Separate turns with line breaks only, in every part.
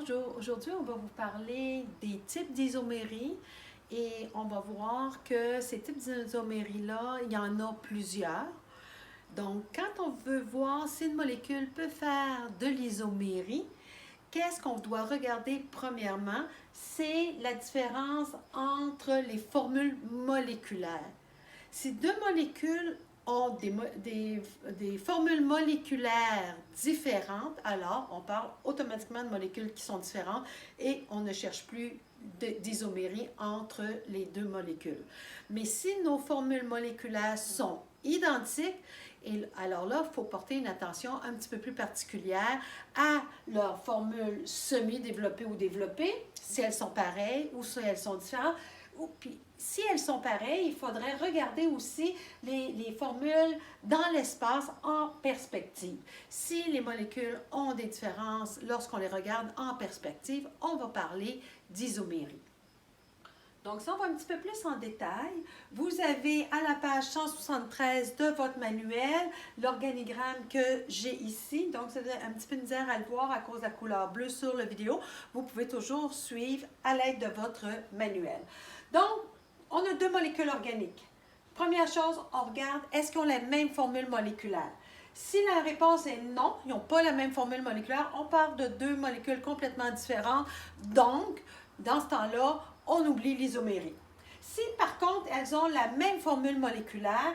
Bonjour, aujourd'hui on va vous parler des types d'isomérie et on va voir que ces types d'isomérie-là, il y en a plusieurs. Donc, quand on veut voir si une molécule peut faire de l'isomérie, qu'est-ce qu'on doit regarder premièrement? C'est la différence entre les formules moléculaires. Si deux molécules ont des formules moléculaires différentes, alors on parle automatiquement de molécules qui sont différentes et on ne cherche plus d'isomérie entre les deux molécules. Mais si nos formules moléculaires sont identiques, alors là, il faut porter une attention un petit peu plus particulière à leurs formules semi-développées ou développées, si elles sont pareilles ou si elles sont différentes. Puis, si elles sont pareilles, il faudrait regarder aussi les formules dans l'espace en perspective. Si les molécules ont des différences lorsqu'on les regarde en perspective, on va parler d'isomérie. Donc, si on va un petit peu plus en détail, vous avez à la page 173 de votre manuel l'organigramme que j'ai ici. Donc, c'est un petit peu de misère à le voir à cause de la couleur bleue sur la vidéo. Vous pouvez toujours suivre à l'aide de votre manuel. Donc, on a deux molécules organiques. Première chose, on regarde, est-ce qu'ils ont la même formule moléculaire? Si la réponse est non, ils n'ont pas la même formule moléculaire, on parle de deux molécules complètement différentes. Donc, dans ce temps-là, on oublie l'isomérie. Si par contre, elles ont la même formule moléculaire,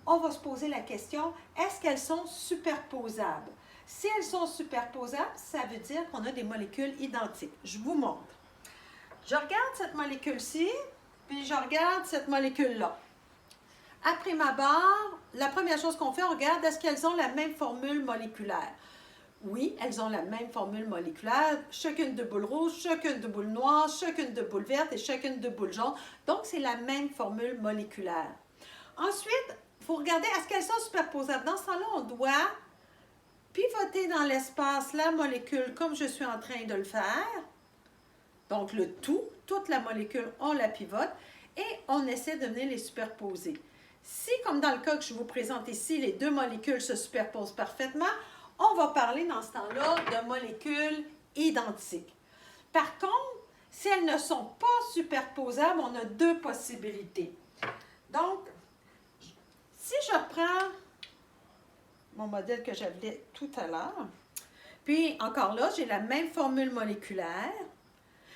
on va se poser la question, est-ce qu'elles sont superposables? Si elles sont superposables, ça veut dire qu'on a des molécules identiques. Je vous montre. Je regarde cette molécule-ci, puis je regarde cette molécule-là. À prime abord, la première chose qu'on fait, on regarde est-ce qu'elles ont la même formule moléculaire. Oui, elles ont la même formule moléculaire, chacune de boule rouge, chacune de boule noire, chacune de boule verte et chacune de boule jaune. Donc, c'est la même formule moléculaire. Ensuite, il faut regarder est-ce qu'elles sont superposables. Dans ce temps-là, on doit pivoter dans l'espace la molécule comme je suis en train de le faire. Donc, le tout, toute la molécule, on la pivote et on essaie de venir les superposer. Si, comme dans le cas que je vous présente ici, les deux molécules se superposent parfaitement, on va parler dans ce temps-là de molécules identiques. Par contre, si elles ne sont pas superposables, on a deux possibilités. Donc, si je reprends mon modèle que j'avais tout à l'heure, puis encore là, j'ai la même formule moléculaire,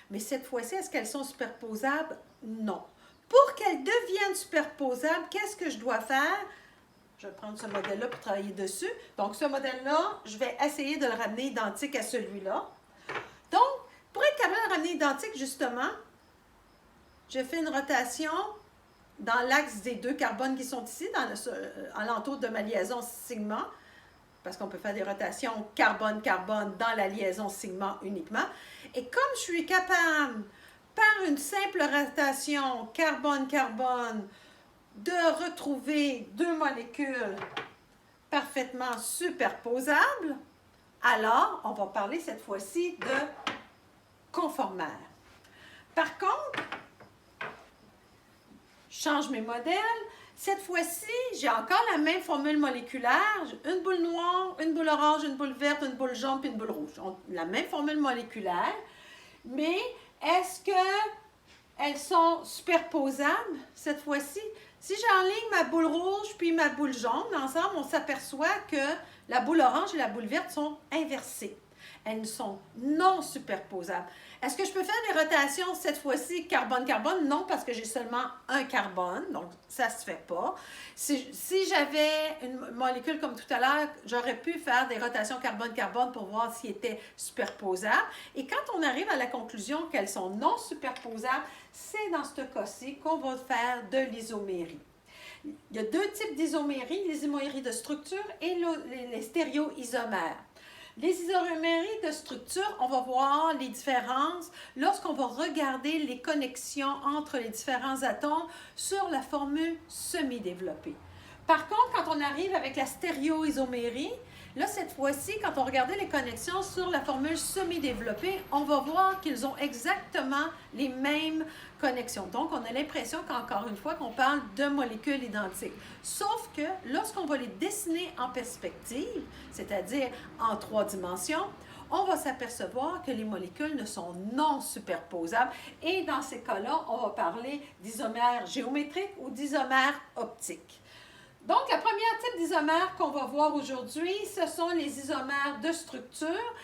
mais cette fois-ci, est-ce qu'elles sont superposables? Non. Pour qu'elles deviennent superposables, qu'est-ce que je dois faire? Je vais prendre ce modèle-là pour travailler dessus. Donc, ce modèle-là, je vais essayer de le ramener identique à celui-là. Donc, pour être capable de le ramener identique, justement, je fais une rotation dans l'axe des deux carbones qui sont ici, à l'entour de ma liaison sigma, parce qu'on peut faire des rotations carbone-carbone dans la liaison sigma uniquement. Et comme je suis capable, par une simple rotation carbone-carbone, de retrouver deux molécules parfaitement superposables, alors on va parler cette fois-ci de conformères. Par contre, je change mes modèles. Cette fois-ci, j'ai encore la même formule moléculaire. Une boule noire, une boule orange, une boule verte, une boule jaune puis une boule rouge. La même formule moléculaire. Mais est-ce qu'elles sont superposables cette fois-ci? Si j'enligne ma boule rouge puis ma boule jaune, ensemble, on s'aperçoit que la boule orange et la boule verte sont inversées. Elles sont non superposables. Est-ce que je peux faire des rotations cette fois-ci carbone-carbone? Non, parce que j'ai seulement un carbone, donc ça ne se fait pas. Si j'avais une molécule comme tout à l'heure, j'aurais pu faire des rotations carbone-carbone pour voir s'ils étaient superposables. Et quand on arrive à la conclusion qu'elles sont non superposables, c'est dans ce cas-ci qu'on va faire de l'isomérie. Il y a deux types d'isomérie, les isoméries de structure et les stéréoisomères. Les isoméries de structure, on va voir les différences lorsqu'on va regarder les connexions entre les différents atomes sur la formule semi-développée. Par contre, quand on arrive avec la stéréoisomérie, là, cette fois-ci, quand on regardait les connexions sur la formule semi-développée, on va voir qu'ils ont exactement les mêmes connexions. Donc, on a l'impression qu'encore une fois, qu'on parle de molécules identiques. Sauf que lorsqu'on va les dessiner en perspective, c'est-à-dire en 3 dimensions, on va s'apercevoir que les molécules ne sont non superposables. Et dans ces cas-là, on va parler d'isomères géométriques ou d'isomères optiques. Donc, la première type d'isomère qu'on va voir aujourd'hui, ce sont les isomères de structure.